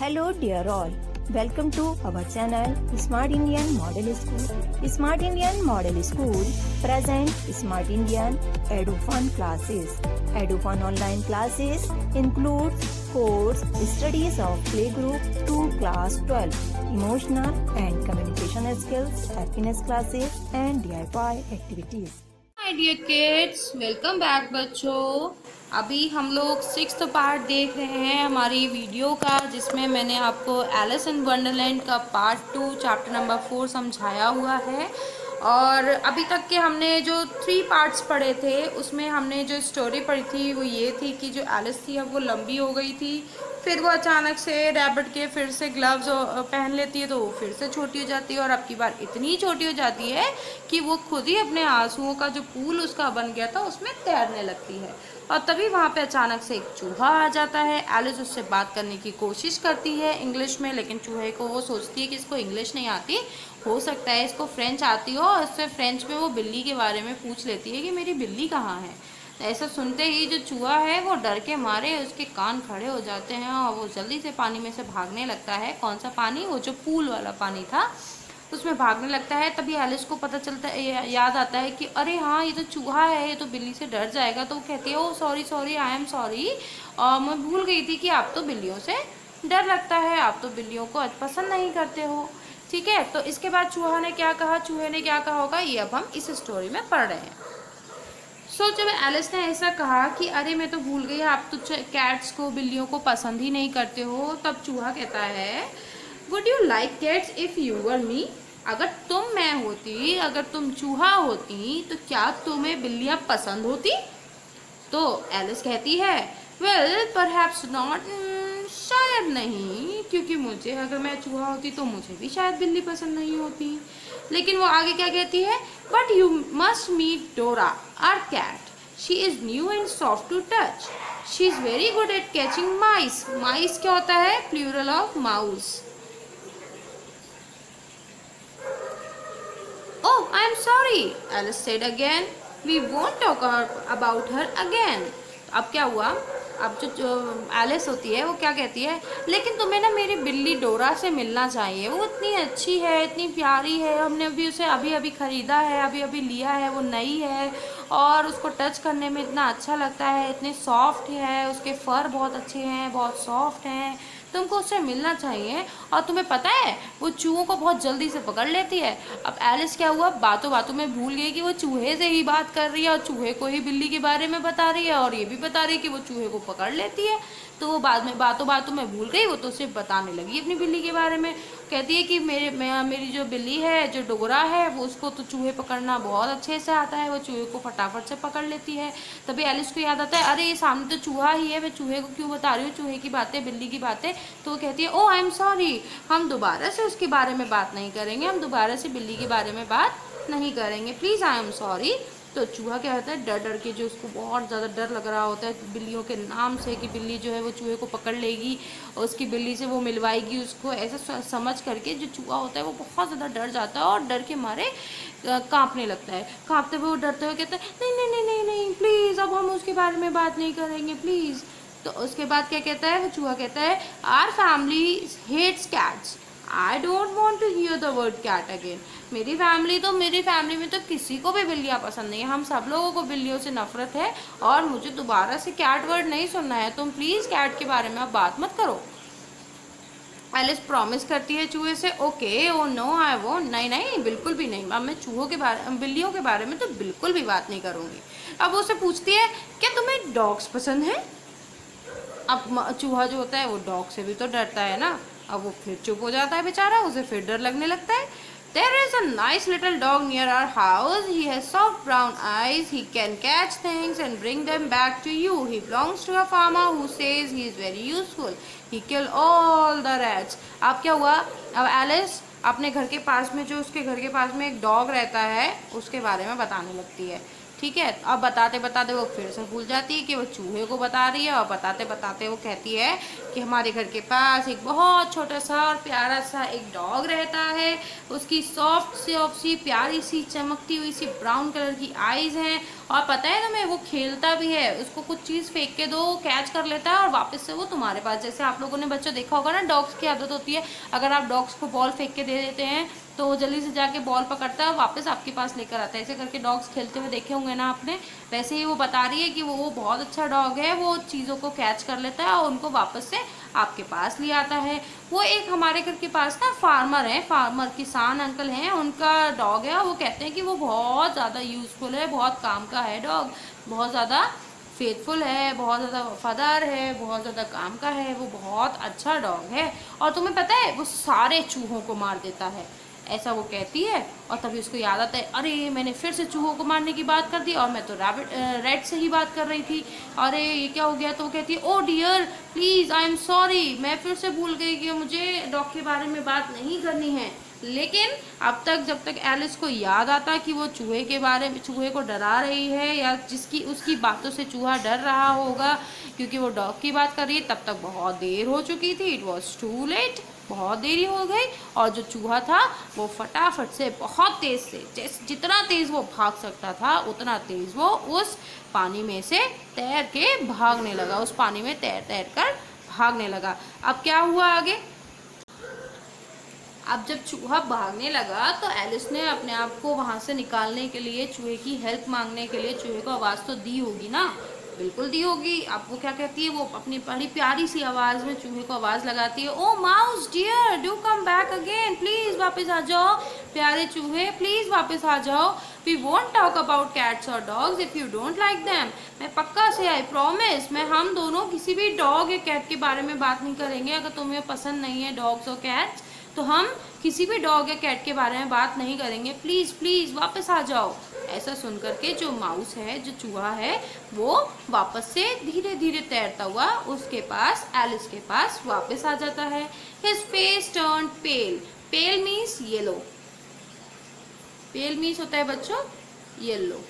Hello dear all, welcome to our channel Smart Indian Model School. Smart Indian Model School present Smart Indian EduFun classes. EduFun online classes includes course studies of playgroup to class 12, emotional and communication skills, happiness classes and DIY activities. Hi dear kids, welcome back बच्चों। अभी हम लोग 6th part देख रहे हैं हमारी video का, जिसमें मैंने आपको एलिस इन वंडरलैंड का पार्ट 2 चैप्टर नंबर 4 समझाया हुआ है। और अभी तक के हमने जो 3 पार्ट्स पढ़े थे उसमें हमने जो स्टोरी पढ़ी थी वो ये थी कि जो एलिस थी अब वो लंबी हो गई थी, फिर वो अचानक से रैबिट के फिर से ग्लव्स पहन लेती है तो वो फिर से छोटी हो जाती है, और अब की बार इतनी छोटी हो जाती है कि वो खुद ही अपने आंसुओं का जो पूल उसका बन गया था उसमें तैरने लगती है। और तभी वहाँ पे अचानक से एक चूहा आ जाता है। एलिस उससे बात करने की कोशिश करती है इंग्लिश में, लेकिन चूहे को वो सोचती है कि इसको इंग्लिश नहीं आती, हो सकता है इसको फ्रेंच आती हो, और उससे फ्रेंच में वो बिल्ली के बारे में पूछ लेती है कि मेरी बिल्ली कहाँ है। ऐसा सुनते ही जो चूहा है वो डर के मारे उसके कान खड़े हो जाते हैं और वो जल्दी से पानी में से भागने लगता है। कौन सा पानी? वो जो पूल वाला पानी था उसमें भागने लगता है। तभी एलिस को पता चलता है, याद आता है कि अरे हाँ, ये तो चूहा है, ये तो बिल्ली से डर जाएगा। तो वो कहती है oh sorry sorry, I am sorry, और मैं भूल गई थी कि आप तो बिल्लियों से डर लगता है, आप तो बिल्लियों को पसंद नहीं करते हो। ठीक है, तो इसके बाद चूहे ने क्या कहा होगा ये अब हम इस स्टोरी में पढ़ रहे हैं। जब एलिस ने ऐसा कहा कि अरे मैं तो भूल गई, आप तो कैट्स को, बिल्लियों को पसंद ही नहीं करते हो, तब चूहा कहता है would you like cats if you were me? अगर तुम मैं होती, अगर तुम चूहा होती तो क्या तुम्हें बिल्लियाँ पसंद होती? तो एलिस कहती है वेल परहैप्स नॉट, शायद नहीं, क्योंकि मुझे, अगर मैं चूहा होती तो मुझे भी शायद बिल्ली पसंद नहीं होती। लेकिन वो आगे क्या कहती है, but you must meet Dora our cat, she is new and soft to touch, she is very good at catching mice. Mice क्या होता है? Plural of mouse. Oh, I'm sorry, Alice said again. We won't talk about her again. अब क्या हुआ? अब जो Alice होती है वो क्या कहती है, लेकिन तुम्हें ना मेरी बिल्ली डोरा से मिलना चाहिए, वो इतनी अच्छी है, इतनी प्यारी है, हमने अभी उसे अभी अभी ख़रीदा है, अभी अभी लिया है, वो नई है और उसको टच करने में इतना अच्छा लगता है, इतनी सॉफ्ट है, उसके फर बहुत अच्छे हैं, बहुत सॉफ्ट हैं, तुमको उससे मिलना चाहिए। और तुम्हें पता है वो चूहों को बहुत जल्दी से पकड़ लेती है। अब एलिस क्या हुआ, बातों बातों में भूल गई कि वो चूहे से ही बात कर रही है और चूहे को ही बिल्ली के बारे में बता रही है, और ये भी बता रही है कि वो चूहे को पकड़ लेती है। तो वो बाद में बातों बातों में भूल गई, वो तो सिर्फ बताने लगी अपनी बिल्ली के बारे में। कहती है कि मेरी जो बिल्ली है, जो डोरा है, वो उसको तो चूहे पकड़ना बहुत अच्छे से आता है, वो चूहे को फटाफट से पकड़ लेती है। तभी एलिस को याद आता है अरे ये सामने तो चूहा ही है, मैं चूहे को क्यों बता रही हूँ चूहे की बातें, बिल्ली की बातें। तो वो कहती है ओ आई एम सॉरी, हम दोबारा से उसके बारे में बात नहीं करेंगे, हम दोबारा से बिल्ली के बारे में बात नहीं करेंगे, प्लीज़ आई एम सॉरी। तो चूहा क्या होता है, डर डर के, जो उसको बहुत ज़्यादा डर लग रहा होता है बिल्लियों के नाम से कि बिल्ली जो है वो चूहे को पकड़ लेगी और उसकी बिल्ली से वो मिलवाएगी उसको, ऐसा समझ करके जो चूहा होता है वो बहुत ज़्यादा डर जाता है और डर के मारे कांपने लगता है। कांपते हुए, डरते हुए कहता है नहीं नहीं नहीं नहीं नहीं प्लीज़, अब हम उसके बारे में बात नहीं करेंगे प्लीज़। तो उसके बाद क्या कहता है वो चूहा, कहता है our family hates cats, I don't want to hear the word cat again. मेरी फैमिली में तो किसी को भी बिल्लियाँ पसंद नहीं है, हम सब लोगों को बिल्लियों से नफरत है और मुझे दोबारा से कैट वर्ड नहीं सुनना है, तुम प्लीज़ कैट के बारे में अब बात मत करो। एलिस प्रॉमिस करती है चूहे से, ओके ओ नो आई वो, नहीं नहीं बिल्कुल भी नहीं, अब मैं बिल्लियों के बारे में तो बिल्कुल भी बात नहीं करूँगी। अब वो उससे पूछती है क्या तुम्हें डॉग्स पसंद है? अब चूहा जो होता है वो डॉग से भी तो डरता है ना। अब वो फिर चुप हो जाता है बेचारा, उसे फिर डर लगने लगता है। There is a nice little dog near our house. He has soft brown eyes. He can catch things and bring them back to you. He belongs to a farmer who says he is very useful. He kill all the rats. अब क्या हुआ, अब Alice अपने घर के पास में, जो उसके घर के पास में एक डॉग रहता है उसके बारे में बताने लगती है। ठीक है, अब बताते बताते वो फिर से भूल जाती है कि वो चूहे को बता रही है, और बताते बताते वो कहती है कि हमारे घर के पास एक बहुत छोटा सा और प्यारा सा एक डॉग रहता है, उसकी सॉफ्ट सी प्यारी सी चमकती हुई सी ब्राउन कलर की आईज़ हैं और पता है तुम्हें वो खेलता भी है, उसको कुछ चीज़ फेंक के दो, कैच कर लेता है और वापस से वो तुम्हारे पास। जैसे आप लोगों ने बच्चों देखा होगा ना, डॉग्स की आदत होती है, अगर आप डॉग्स को बॉल फेंक के दे देते हैं तो वो जल्दी से जाके बॉल पकड़ता है और वापस आपके पास लेकर आता है। ऐसे करके डॉग्स खेलते हुए देखे होंगे ना आपने। वैसे ही वो बता रही है कि वो बहुत अच्छा डॉग है, वो चीज़ों को कैच कर लेता है और उनको वापस से आपके पास ले आता है। वो एक हमारे घर के पास ना फार्मर है, फार्मर किसान अंकल हैं, उनका डॉग है। वो कहते हैं कि वो बहुत ज़्यादा यूज़फुल है, बहुत काम का है डॉग, बहुत ज़्यादा फेथफुल है, बहुत ज़्यादा वफादार है, बहुत ज़्यादा काम का है, वो बहुत अच्छा डॉग है। और तुम्हें पता है वो सारे चूहों को मार देता है, ऐसा वो कहती है। और तभी उसको याद आता है, अरे मैंने फिर से चूहों को मारने की बात कर दी और मैं तो रेड से ही बात कर रही थी, अरे ये क्या हो गया। तो वो कहती है, oh dear please I am sorry, मैं फिर से भूल गई कि मुझे डॉग के बारे में बात नहीं करनी है। लेकिन अब तक जब तक एलिस को याद आता कि वो चूहे के बारे में, चूहे को डरा रही है या जिसकी उसकी बातों से चूहा डर रहा होगा क्योंकि वो डॉग की बात कर रही है, तब तक बहुत देर हो चुकी थी। इट वॉज टू लेट, बहुत देरी हो गई। और जो चूहा था वो फटाफट से, बहुत तेज से, जितना तेज वो भाग सकता था उतना तेज वो उस पानी में से तैर के भागने लगा, उस पानी में तैर तैर कर भागने लगा। अब क्या हुआ आगे? अब जब चूहा भागने लगा तो एलिस ने अपने आप को वहां से निकालने के लिए, चूहे की हेल्प मांगने के लिए चूहे को आवाज़ तो दी होगी ना, बिल्कुल दी होगी। अब वो क्या कहती है, वो अपनी बड़ी प्यारी सी आवाज़ में चूहे को आवाज़ लगाती है, oh mouse dear do come back again, please वापस आ जाओ प्यारे चूहे, प्लीज़ वापस आ जाओ। We won't talk about cats और dogs if you don't like them. मैं पक्का से, आई प्रॉमिस, मैं हम दोनों किसी भी डॉग या कैट के बारे में बात नहीं करेंगे। अगर तुम्हें पसंद नहीं है डॉग्स और कैट्स तो हम किसी भी डॉग या कैट के बारे में बात नहीं करेंगे, प्लीज़ प्लीज़ वापस आ जाओ। ऐसा सुन करके जो माउस है, जो चूहा है, वो वापस से धीरे धीरे तैरता हुआ उसके पास, एलिस के पास वापस आ जाता है। हिज फेस टर्न पेल, पेल मीन्स येलो, पेल मीन्स होता है बच्चों येलो।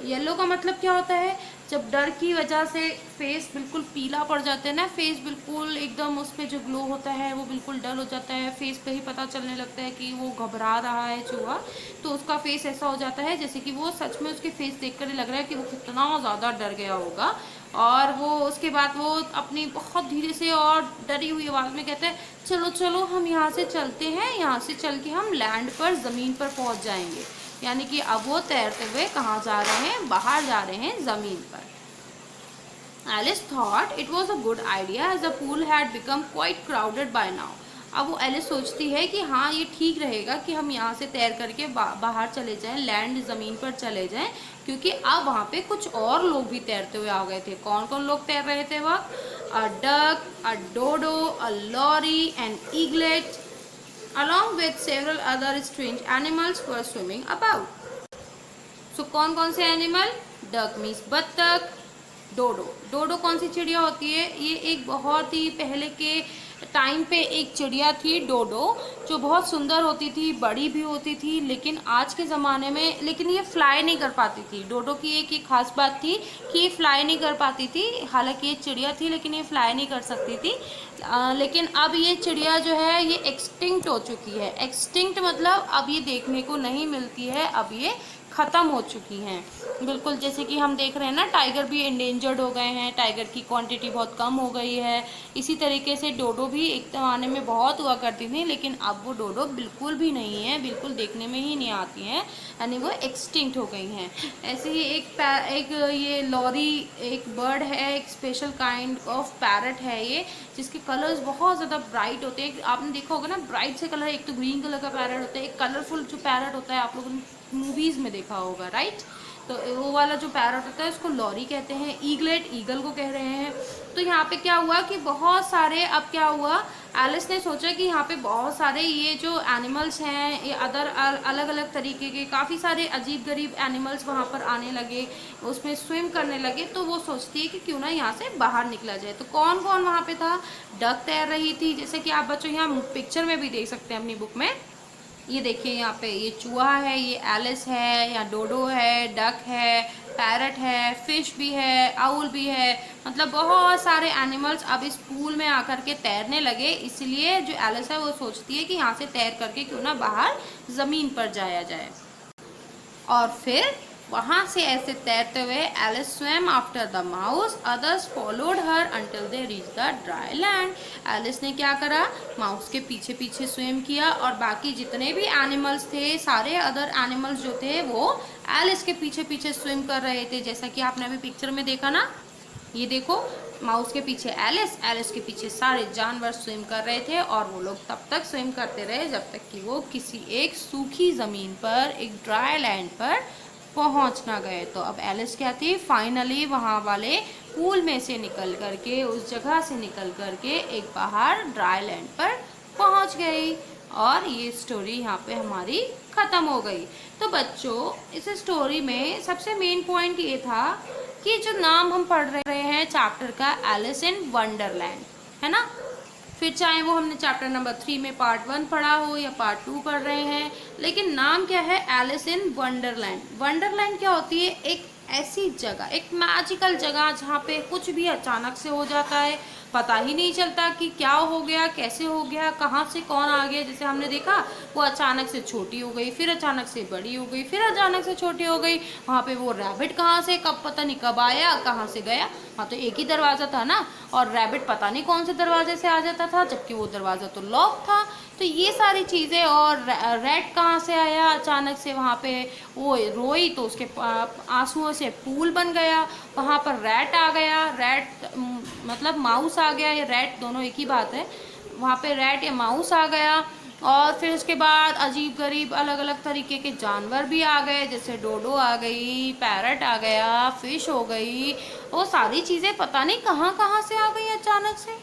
येलो का मतलब क्या होता है? जब डर की वजह से फेस बिल्कुल पीला पड़ जाता है ना, फेस बिल्कुल एकदम, उस पर जो ग्लो होता है वो बिल्कुल डल हो जाता है, फेस पे ही पता चलने लगता है कि वो घबरा रहा है चूहा। तो उसका फेस ऐसा हो जाता है जैसे कि वो सच में, उसके फेस देखकर ही लग रहा है कि वो कितना ज़्यादा डर गया होगा। और वो उसके बाद वो अपनी बहुत धीरे से और डरी हुई आवाज़ में कहता है, चलो चलो हम यहाँ से चलते हैं, यहाँ से चल के हम लैंड पर, ज़मीन पर पहुँच जाएंगे। यानी कि अब वो तैरते हुए कहाँ जा रहे हैं? बाहर जा रहे हैं, ज़मीन पर। Alice thought it was a good idea as the pool had become quite crowded by now. अब वो एलिस सोचती है कि हाँ ये ठीक रहेगा कि हम यहाँ से तैर करके बाहर चले जाएं, लैंड, ज़मीन पर चले जाएं, क्योंकि अब वहाँ पे कुछ और लोग भी तैरते हुए आ गए थे। कौन कौन लोग तैर रहे थे वक्त? A duck, a dodo, a lory and eaglet along with several other strange animals were swimming about. So कौन कौन से एनिमल? डक मीन्स बत्तख, डोडो, डोडो कौन सी चिड़िया होती है? ये एक बहुत ही पहले के टाइम पे एक चिड़िया थी डोडो, जो बहुत सुंदर होती थी, बड़ी भी होती थी, लेकिन आज के ज़माने में, लेकिन ये फ्लाई नहीं कर पाती थी। डोडो की एक खास बात थी कि ये फ्लाई नहीं कर पाती थी। हालांकि ये चिड़िया थी लेकिन ये फ्लाई नहीं कर सकती थी। लेकिन अब ये चिड़िया जो है ये एक्सटिंक्ट हो चुकी है। एक्सटिंक्ट मतलब अब ये देखने को नहीं मिलती है, अब ये ख़त्म हो चुकी हैं। बिल्कुल जैसे कि हम देख रहे हैं ना, टाइगर भी एंडेंजर्ड हो गए हैं, टाइगर की क्वांटिटी बहुत कम हो गई है। इसी तरीके से डोडो भी एक ज़माने में बहुत हुआ करती थी, लेकिन अब वो डोडो बिल्कुल भी नहीं है, बिल्कुल देखने में ही नहीं आती हैं, यानी वो एक्सटिंक्ट हो गई हैं। ऐसे ही एक ये लॉरी एक बर्ड है, एक स्पेशल काइंड ऑफ पैरट है ये, जिसके कलर्स बहुत ज़्यादा ब्राइट होते हैं। आपने देखा होगा ना, ब्राइट से कलर, एक तो ग्रीन कलर का पैरट होता है, एक कलरफुल जो पैरट होता है आप लोगों ने मूवीज़ में देखा होगा, राइट? तो वो वाला जो पैरट होता है उसको लॉरी कहते हैं। ईगलेट ईगल को कह रहे हैं। तो यहाँ पे क्या हुआ कि बहुत सारे, अब क्या हुआ, एलिस ने सोचा कि यहाँ पे बहुत सारे ये जो एनिमल्स हैं, ये अलग अलग तरीके के काफ़ी सारे अजीब गरीब एनिमल्स वहाँ पर आने लगे, उसमें स्विम करने लगे। तो वो सोचती है कि क्यों ना यहाँ से बाहर निकला जाए। तो कौन कौन वहाँ पे था? डक तैर रही थी, जैसे कि आप बच्चों यहाँ पिक्चर में भी देख सकते हैं अपनी बुक में। ये देखिए यहाँ पे, ये चूहा है, ये एलिस है, या डोडो है, डक है, पैरट है, फिश भी है, आउल भी है, मतलब बहुत सारे एनिमल्स अब इस पूल में आकर के तैरने लगे। इसलिए जो एलिस है वो सोचती है कि यहाँ से तैर करके क्यों ना बाहर ज़मीन पर जाया जाए। और फिर वहां से ऐसे तैरते हुए Alice swam after the mouse, others followed her until they reach the dry land. Alice ने क्या करा, माउस के पीछे पीछे स्विम किया और बाकी जितने भी एनिमल्स थे, सारे अदर एनिमल्स जो थे वो एलिस के पीछे पीछे स्विम कर रहे थे, जैसा कि आपने अभी पिक्चर में देखा ना। ये देखो, माउस के पीछे एलिस, एलिस के पीछे सारे जानवर स्विम कर रहे थे और वो लोग तब तक स्विम करते रहे जब तक कि वो किसी एक सूखी ज़मीन पर, एक ड्राई लैंड पर पहुंच ना गए। तो अब एलिस क्या थी, फाइनली वहाँ वाले पूल में से निकल करके, उस जगह से निकल करके एक बाहर ड्राई लैंड पर पहुंच गई और ये स्टोरी यहाँ पे हमारी ख़त्म हो गई। तो बच्चों, इस स्टोरी में सबसे मेन पॉइंट ये था कि जो नाम हम पढ़ रहे हैं चैप्टर का, एलिस इन वंडरलैंड, है ना। फिर चाहे वो हमने चैप्टर नंबर 3 में पार्ट 1 पढ़ा हो या पार्ट 2 पढ़ रहे हैं, लेकिन नाम क्या है, एलिस इन वंडरलैंड। वंडरलैंड क्या होती है, एक ऐसी जगह, एक मैजिकल जगह जहाँ पे कुछ भी अचानक से हो जाता है, पता ही नहीं चलता कि क्या हो गया, कैसे हो गया, कहाँ से कौन आ गया। जैसे हमने देखा, वो अचानक से छोटी हो गई, फिर अचानक से बड़ी हो गई, फिर अचानक से छोटी हो गई। वहाँ पे वो रैबिट कहाँ से, कब पता नहीं कब आया, कहाँ से गया। हाँ, तो एक ही दरवाज़ा था ना, और रैबिट पता नहीं कौन से दरवाजे से आ जाता था, जबकि वो दरवाज़ा तो लॉक था। तो ये सारी चीज़ें, और रैट कहाँ से आया अचानक से, वहाँ पे वो रोई तो उसके आंसुओं से पूल बन गया, वहाँ पर रैट आ गया, रैट मतलब माउस आ गया, या रैट दोनों एक ही बात है, वहाँ पे रैट या माउस आ गया। और फिर उसके बाद अजीब गरीब अलग अलग तरीके के जानवर भी आ गए, जैसे डोडो आ गई, पैरट आ गया, फिश हो गई। वो सारी चीज़ें पता नहीं कहाँ कहाँ से आ गई अचानक से।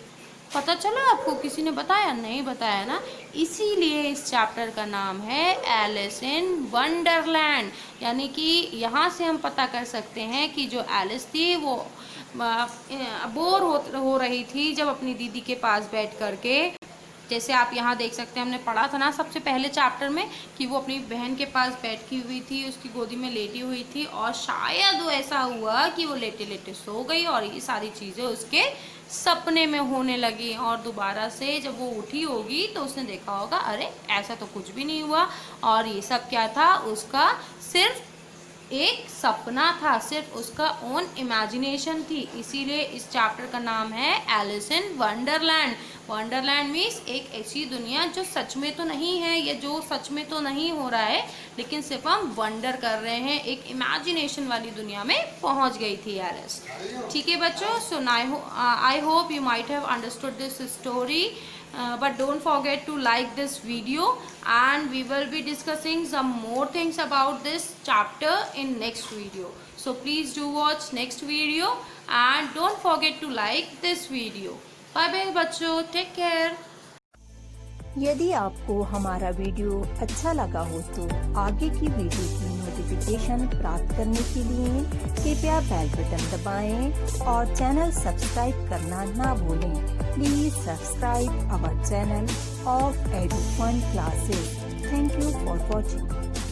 पता चला आपको, किसी ने बताया? नहीं बताया ना। इसीलिए इस चैप्टर का नाम है एलिस इन वंडरलैंड। यानी कि यहाँ से हम पता कर सकते हैं कि जो एलिस थी वो बोर हो रही थी जब अपनी दीदी के पास बैठ करके। जैसे आप यहाँ देख सकते हैं, हमने पढ़ा था ना सबसे पहले चैप्टर में कि वो अपनी बहन के पास बैठी हुई थी, उसकी गोदी में लेटी हुई थी, और शायद वो ऐसा हुआ कि वो लेटे लेटे सो गई और ये सारी चीज़ें उसके सपने में होने लगी। और दोबारा से जब वो उठी होगी तो उसने देखा होगा, अरे ऐसा तो कुछ भी नहीं हुआ, और ये सब क्या था, उसका सिर्फ एक सपना था, सिर्फ उसका ओन इमेजिनेशन थी। इसीलिए इस चैप्टर का नाम है Alice in Wonderland. Wonderland means एक ऐसी दुनिया जो सच में तो नहीं है, या जो सच में तो नहीं हो रहा है, लेकिन सिर्फ हम वंडर कर रहे हैं, एक इमेजिनेशन वाली दुनिया में पहुंच गई थी एलिस। ठीक है बच्चों, so I hope you might have understood this story. But don't forget to like this video, and we will be discussing some more things about this chapter in next video. So please do watch next video and don't forget to like this video. Bye bye बच्चों, take care. यदि आपको हमारा video अच्छा लगा हो तो आगे की वीडियो की नोटिफिकेशन प्राप्त करने के लिए कृपया बेल बटन दबाएं और चैनल सब्सक्राइब करना ना भूलें। Please subscribe our channel of Edufun classes. Thank you for watching.